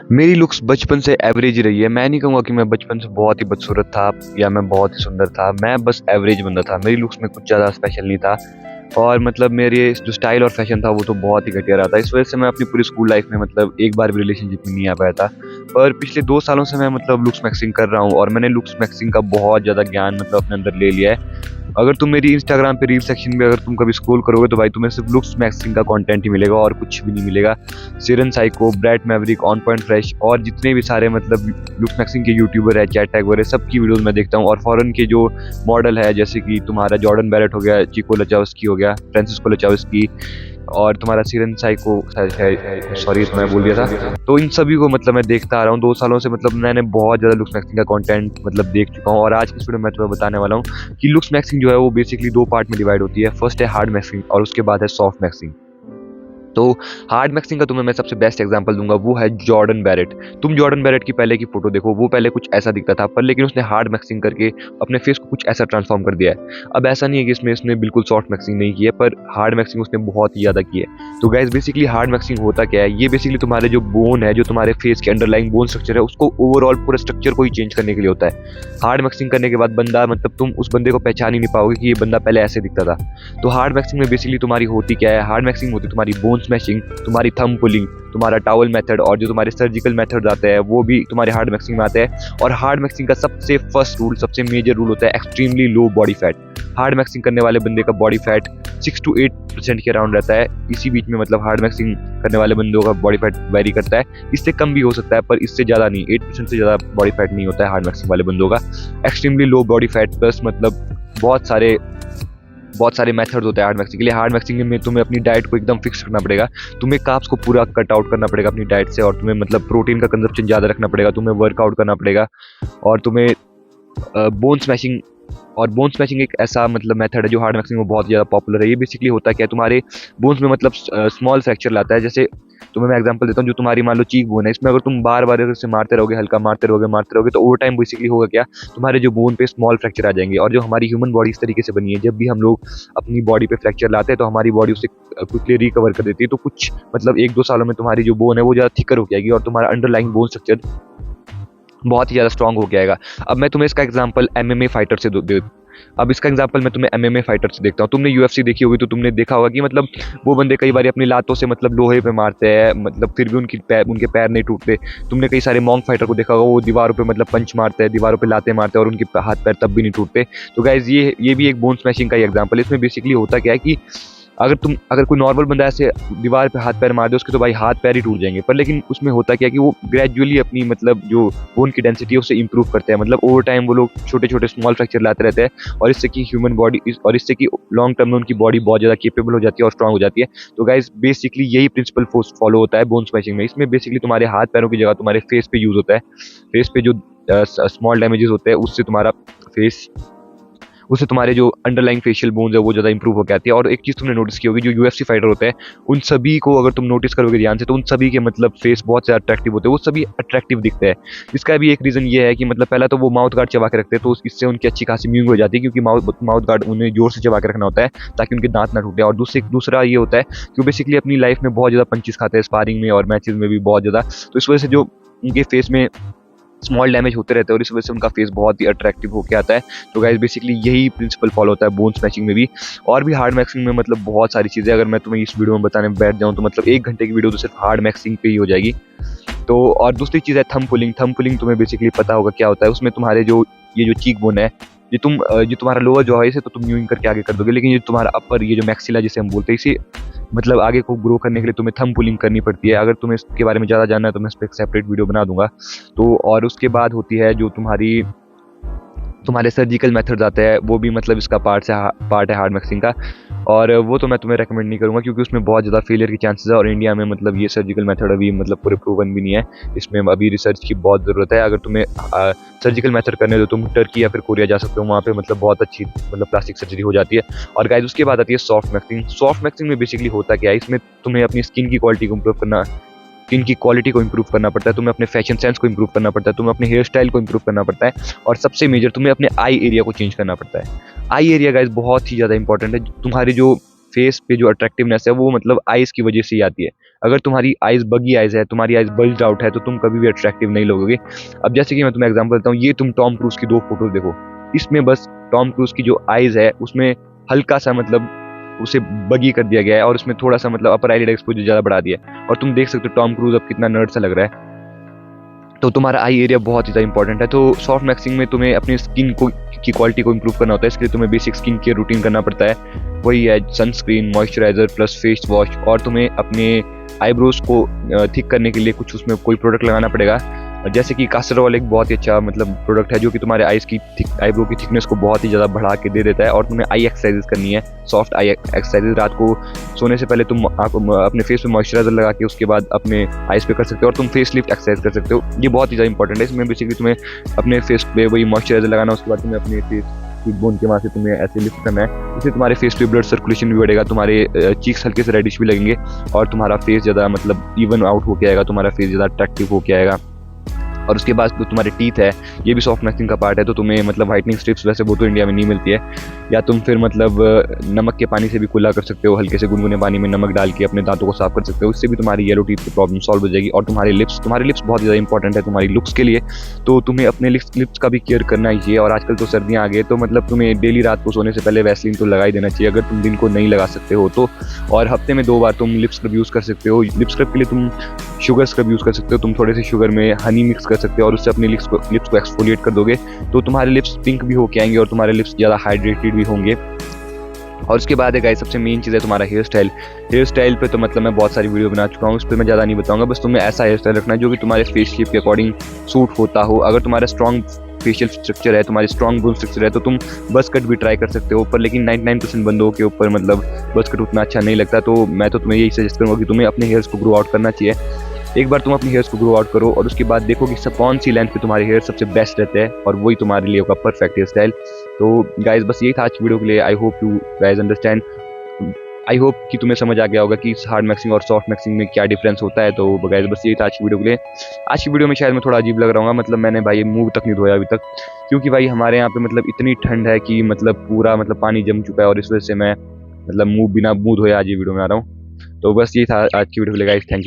मेरी लुक्स बचपन से एवरेज ही रही है। मैं नहीं कहूँगा कि मैं बचपन से बहुत ही बदसूरत था या मैं बहुत ही सुंदर था। मैं बस एवरेज बंदा था। मेरी लुक्स में कुछ ज़्यादा स्पेशल नहीं था और मतलब मेरे जो स्टाइल और फैशन था वो तो बहुत ही घटिया रहा था। इस वजह से मैं अपनी पूरी स्कूल लाइफ में मतलब एक बार भी रिलेशनशिप में नहीं आ पाया था। पर पिछले 2 सालों से मैं मतलब लुक्स मैक्सिंग कर रहा हूँ और मैंने लुक्स मैक्सिंग का बहुत ज़्यादा ज्ञान मतलब अपने अंदर ले लिया है। अगर तुम मेरी इंस्टाग्राम पे रील सेक्शन में अगर तुम कभी स्क्रॉल करोगे तो भाई तुम्हें सिर्फ लुक्स मैक्सिंग का कंटेंट ही मिलेगा और कुछ भी नहीं मिलेगा। Siran psycho, brat Maverick, on point fresh और जितने भी सारे मतलब लुक्स मैक्सिंग के यूट्यूबर है, चैट टैग वगैरह सबकी वीडियोस मैं देखता हूँ। और फॉरेन के जो मॉडल है जैसे कि तुम्हारा जॉर्डन बैरेट हो गया, चिको लचावस्की हो गया, फ्रांसिस्को लचावस्की और तुम्हारा सिरन साइको है, सॉरी तो मैं बोल दिया था। तो इन सभी को मतलब मैं देखता आ रहा हूँ 2 सालों से। मतलब मैंने बहुत ज़्यादा लुक्स मैक्सिंग का कंटेंट मतलब देख चुका हूँ और आज की इस वीडियो में मैं तुम्हें बताने वाला हूँ कि लुक्स मैक्सिंग जो है वो बेसिकली 2 पार्ट में डिवाइड होती है। फर्स्ट है हार्ड मैक्सिंग और उसके बाद है सॉफ्ट मैक्सिंग। तो हार्ड मैक्सिंग का तुम्हें मैं सबसे बेस्ट एग्जांपल दूंगा, वो है जॉर्डन बैरेट। तुम जॉर्डन बैरेट की पहले की फोटो देखो, वो पहले कुछ ऐसा दिखता था पर लेकिन उसने हार्ड मैक्सिंग करके अपने फेस को कुछ ऐसा ट्रांसफॉर्म कर दिया है। अब ऐसा नहीं है कि इसने बिल्कुल सॉफ्ट मैक्सिंग नहीं की है, पर हार्ड मैक्सिंग उसने बहुत ही ज़्यादा की है। तो गाइस बेसिकली हार्ड मैक्सिंग होता क्या है, ये बेसिकली तुम्हारे जो बोन है, जो तुम्हारे फेस के अंडरलाइंग बोन स्ट्रक्चर है, उसको ओवरऑल पूरे स्ट्रक्चर को ही चेंज करने के लिए होता है। हार्ड मैक्सिंग करने के बाद बंदा मतलब तुम उस बंदे को पहचान ही नहीं पाओगे कि ये बंदा पहले ऐसे दिखता था। तो हार्ड मैक्सिंग में बेसिकली तुम्हारी होती क्या है, हार्ड मैक्सिंग होती है तुम्हारी बोन स्मैशिंग, तुम्हारी थंब पुलिंग, तुम्हारा टॉवल मेथड और जो तुम्हारे सर्जिकल मेथड आते हैं वो भी तुम्हारे हार्ड मैक्सिंग में आते हैं। और हार्ड मैक्सिंग का सबसे फर्स्ट रूल, सबसे मेजर रूल होता है extremely low body fat. Hard maxing करने वाले बंदे का बॉडी फैट 6 to 8% के अराउंड रहता है। इसी बीच में मतलब हार्ड मैक्सिंग करने वाले बंदों का बॉडी फैट वेरी करता है। इससे कम भी हो सकता है पर इससे ज़्यादा नहीं, 8% से ज़्यादा बॉडी फैट नहीं होता है हार्ड मैक्सिंग वाले बंदों का। Extremely low body fat plus मतलब बहुत सारे मेथड्स होते हैं हार्ड मैक्सिंग के लिए। हार्ड मैक्सिंग में तुम्हें अपनी डाइट को एकदम फिक्स रखना पड़ेगा, तुम्हें कार्ब्स को पूरा कट आउट करना पड़ेगा अपनी डाइट से और तुम्हें मतलब प्रोटीन का कंजप्शन ज़्यादा रखना पड़ेगा, तुम्हें वर्कआउट करना पड़ेगा और तुम्हें बोन स्मैशिंग। और बोन स्मैशिंग एक ऐसा मतलब मेथड है जो हार्ड मैक्सिंग में बहुत ज़्यादा पॉपुलर है। ये बेसिकली होता क्या है, तुम्हारे बोन्स में मतलब स्मॉल फ्रैक्चर लाता है। जैसे तुम्हें मैं एग्जांपल देता हूँ, जो तुम्हारी मान लो चीक बोन है, इसमें अगर तुम बार बार इसे मारते रहोगे, हल्का मारते रहोगे तो ओवर टाइम बेसिकली होगा क्या, तुम्हारे जो बोन पे स्मॉल फ्रैक्चर आ जाएंगे। और जो हमारी ह्यूमन बॉडी इस तरीके से बनी है, जब भी हम लोग अपनी बॉडी पे फ्रैक्चर लाते हैं तो हमारी बॉडी उसे क्विकली रिकवर कर देती है। तो कुछ मतलब 1-2 सालों में तुम्हारी जो बोन है वो ज़्यादा थिकर हो जाएगी और तुम्हारा अंडरलाइंग बोन स्ट्रक्चर बहुत ही ज़्यादा स्ट्रॉन्ग हो जाएगा। अब मैं तुम्हें इसका एग्जांपल एमएमए फाइटर से अब इसका एग्जांपल मैं तुम्हें एमएमए फाइटर से देखता हूँ। तुमने यूएफसी देखी होगी तो तुमने देखा होगा कि मतलब वो बंदे कई बार अपनी लातों से मतलब लोहे पे मारते हैं, मतलब फिर भी उनके पैर नहीं टूटते। तुमने कई सारे मॉन्क फाइटर को देखा होगा, वो दीवारों पे मतलब पंच मारते हैं, दीवारों पे लाते मारते हैं और उनके हाथ पैर तब भी नहीं टूटते। तो गाइज ये भी एक बोन स्मैशिंग का ही एग्जाम्पल है। इसमें बेसिकली होता क्या है कि अगर कोई नॉर्मल बंदा ऐसे दीवार पे हाथ पैर मार दे उसके तो भाई हाथ पैर ही टूट जाएंगे। पर लेकिन उसमें होता क्या है कि वो ग्रेजुअली अपनी मतलब जो बोन की डेंसिटी है उसे इंप्रूव करते हैं। मतलब ओवर टाइम वो लोग छोटे छोटे स्मॉल फ्रैक्चर लाते रहते हैं और इससे कि ह्यूमन बॉडी और इससे कि लॉन्ग टर्म में उनकी बॉडी बहुत ज़्यादा केपेबल हो जाती है और स्ट्रांग हो जाती है। तो गाइज बेसिकली यही प्रिंसिपल फॉलो होता है बोन स्मैशिंग में। इसमें बेसिकली तुम्हारे हाथ पैरों की जगह तुम्हारे फेस पे यूज होता है। फेस पे जो स्मॉल डैमेजेस होते हैं उससे तुम्हारे जो अंडरलाइंग फेशियल बोन्स है वो ज़्यादा इंप्रूव हो जाती है। और एक चीज़ तुमने नोटिस की होगी, जो यूएफसी फाइटर होते हैं उन सभी को अगर तुम नोटिस करोगे ध्यान से तो उन सभी के मतलब फेस बहुत ज़्यादा अट्रैक्टिव होते हैं, वो सभी अट्रैक्टिव दिखते हैं। इसका भी एक रीज़न ये है कि मतलब पहला तो वो माउथ गार्ड चबा के रखते हैं, तो इससे उनकी अच्छी खासी म्यूंग हो जाती है क्योंकि माउथ गार्ड उन्हें जोर से चबा के रखना होता है ताकि उनके दांत ना टूटे। और दूसरा ये होता है कि वो बेसिकली अपनी लाइफ में बहुत ज़्यादा पंचेस खाते हैं, स्पारिंग में और मैचेस में भी बहुत ज़्यादा। तो इस वजह से जो उनके फेस में स्मॉल डैमेज होते रहते हैं और इस वजह से उनका फेस बहुत ही अट्रैक्टिव होकर आता है। तो गाइस बेसिकली यही प्रिंसिपल फॉलो होता है बोन स्मैशिंग में भी। और भी हार्ड मैक्सिंग में मतलब बहुत सारी चीज़ें, अगर मैं तुम्हें इस वीडियो में बताने बैठ जाऊँ तो मतलब 1 घंटे की वीडियो तो सिर्फ हार्ड मैक्सिंग पे ही हो जाएगी। तो और दूसरी चीज़ है थंब पुलिंग तुम्हें बेसिकली पता होगा क्या होता है। उसमें तुम्हारे जो चीक बोन है, जो तुम्हारा लोअर जॉ है इसे तो तुम यूइंग करके आगे कर दोगे, लेकिन ये तुम्हारा अपर, ये जो मैक्सिला जिसे हम बोलते हैं, इसे मतलब आगे को ग्रो करने के लिए तुम्हें थंब पुलिंग करनी पड़ती है। अगर तुम्हें इसके बारे में ज़्यादा जानना है तो मैं इस पर एक सेपरेट वीडियो बना दूंगा। तो और उसके बाद होती है जो तुम्हारे सर्जिकल मेथड्स आते हैं, वो भी मतलब इसका पार्ट है हार्ड मैक्सिंग का। और वो तो मैं तुम्हें रेकमेंड नहीं करूँगा क्योंकि उसमें बहुत ज़्यादा फेलियर की चांसेस है और इंडिया में मतलब ये सर्जिकल मेथड अभी मतलब पूरे प्रूवन भी नहीं है। इसमें अभी रिसर्च की बहुत ज़रूरत है। अगर तुम्हें सर्जिकल मेथड करने हो तो तुम टर्की या फिर कोरिया जा सकते हो, वहाँ पे मतलब बहुत अच्छी मतलब प्लास्टिक सर्जरी हो जाती है। और गाइस उसके बाद आती है सॉफ्ट मैक्सिंग। सॉफ्ट मैक्सिंग में बेसिकली होता क्या है, इसमें तुम्हें अपनी स्किन की क्वालिटी को इंप्रूव करना पड़ता है, तुम्हें अपने फैशन सेंस को इंप्रूव करना पड़ता है, तुम्हें अपने हेयर स्टाइल को इंप्रूव करना पड़ता है और सबसे मेजर तुम्हें अपने आई एरिया को चेंज करना पड़ता है। आई एरिया गाइस बहुत ही ज़्यादा इंपॉर्टेंट है। तुम्हारी जो फेस पे जो अट्रैक्टिवनेस है वो मतलब आइज़ की वजह से ही आती है। अगर तुम्हारी आइज़ बगी आइज़ है, तुम्हारी आइज़ बल्ज्ड आउट है, तो तुम कभी भी अट्रैक्टिव नहीं लगोगे। अब जैसे कि मैं तुम्हें एग्जांपल देता हूँ, ये तुम टॉम क्रूज़ की 2 फ़ोटोज़ देखो। इसमें बस टॉम क्रूज़ की जो आइज़ है उसमें हल्का-सा मतलब उसे बगी कर दिया गया है और उसमें थोड़ा-सा मतलब अपर आईलिड एक्सपोज़र ज़्यादा बढ़ा दिया है और तुम देख सकते हो टॉम क्रूज़ अब कितना नर्ड सा लग रहा है। तो तुम्हारा आई एरिया बहुत ही ज़्यादा इंपॉर्टेंट है। तो सॉफ्ट मैक्सिंग में तुम्हें अपनी स्किन को की क्वालिटी को इम्प्रूव करना होता है, इसके लिए तुम्हें बेसिक स्किन केयर रूटीन करना पड़ता है। वही है sunscreen, moisturiser plus face wash, और तुम्हें अपने आईब्रोज़ को थिक करने के लिए कुछ उसमें कोई प्रोडक्ट लगाना पड़ेगा। जैसे कि कास्टर एक बहुत ही अच्छा मतलब प्रोडक्ट है जो कि तुम्हारे आईब्रो की थिकनेस को बहुत ही ज़्यादा बढ़ा के दे देता है। और तुम्हें आई एक्सरसाइजेस करनी है, सॉफ्ट आई एक्सरसाइजेस। रात को सोने से पहले तुम अपने फेस पे मॉइस्चराइजर लगा के उसके बाद अपने आइज पे कर सकते हो, और तुम फेस लिफ्ट एक्सरसाइज कर सकते हो। ये बहुत ही ज़्यादा इंपॉर्टेंट है। इसमें बेसिकली तुम्हें अपने फेस पे वही मॉइस्चराइजर लगाना, उसके बाद तुम्हें अपने फेस की बोन के वहाँ से तुम्हें ऐसे लिफ्ट करना है। इससे तुम्हारे फेस पे ब्लड सर्कुलेशन भी बढ़ेगा, तुम्हारे चीक्स हल्के से रेडिश भी लगेंगे और तुम्हारा फेस ज़्यादा मतलब इवन आउट होके आएगा, तुम्हारा फेस ज़्यादा अट्रैक्टिव होके आएगा। और उसके बाद जो तुम्हारे टीथ है, ये भी सॉफ्ट मैक्सिंग का पार्ट है। तो तुम्हें मतलब वाइटनिंग स्ट्रिप्स वैसे वो तो इंडिया में नहीं मिलती है, या तुम फिर मतलब नमक के पानी से भी कुल्ला कर सकते हो, हल्के से गुनगुने पानी में नमक डाल के अपने दांतों को साफ कर सकते हो। इससे भी तुम्हारी येलो टीथ की प्रॉब्लम सॉल्व हो जाएगी। और तुम्हारे लिप्स बहुत ज़्यादा इंपॉर्टेंट है तुम्हारी लुक्स के लिए, तो तुम्हें अपने लिप्स का भी केयर करना ही है। और आजकल तो सर्दियाँ आ गई, तो मतलब तुम्हें डेली रात को सोने से पहले वैसलीन तो लगा ही देना चाहिए, अगर तुम दिन को नहीं लगा सकते हो तो। और हफ्ते में 2 बार तुम लिप स्क्रब यूज़ कर सकते हो। लिप स्क्रब के लिए तुम शुगर स्क्रब यूज़ कर सकते हो, तुम थोड़े से शुगर में हनी मिक्स कर सकते हो और उससे अपनी लिप्स को एक्सफोलिएट कर दोगे, तो तुम्हारे लिप्स पिंक भी होके आएंगे और तुम्हारे लिप्स ज़्यादा हाइड्रेटेड भी होंगे। और उसके बाद है गाइस, सबसे मेन चीज़ है तुम्हारा हेयर स्टाइल पे तो मतलब मैं बहुत सारी वीडियो बना चुका हूँ, उस पर मैं ज़्यादा नहीं बताऊंगा। बस तुम्हें ऐसा हेयर स्टाइल रखना है जो कि तुम्हारे फेस शेप के अकॉर्डिंग सूट होता हो। अगर तुम्हारा स्ट्रॉन्ग फेशियल स्ट्रक्चर है, तुम्हारी स्ट्रॉन्ग बोन स्ट्रक्चर है, तो तुम बस कट भी ट्राई कर सकते हो ऊपर, लेकिन 99% बंदों के ऊपर मतलब बस कट उतना अच्छा नहीं लगता। तो मैं तो तुम्हें यही सजेस्ट करूँगा कि तुम्हें अपने हेयर्स को ग्रो आउट करना चाहिए। एक बार तुम अपनी हेयर्स को ग्रो आउट करो और उसके बाद देखो कि कौन सी लेंथ पे तुम्हारे हेयर सबसे बेस्ट रहते हैं, और वही तुम्हारे लिए होगा परफेक्ट हेयर स्टाइल। तो गाइज बस यही था आज वीडियो के लिए। I hope you guys understand, I hope कि तुम्हें समझ आ गया होगा कि हार्ड मैक्सिंग और सॉफ्ट मैक्सिंग में क्या डिफरेंस होता है। तो गाइज बस यही था आज की वीडियो के लिए। आज की वीडियो में शायद मैं थोड़ा अजीब लग रहा हूँ, मतलब मैंने भाई मुंह तक नहीं धोया अभी तक, क्योंकि भाई हमारे यहाँ पे मतलब इतनी ठंड है कि मतलब पूरा मतलब पानी जम चुका है, और इस वजह से मैं मतलब बिना मुंह धोया आज ये वीडियो में आ रहा हूँ। तो बस ये था आज की वीडियो के लिए गाइज, थैंक यू।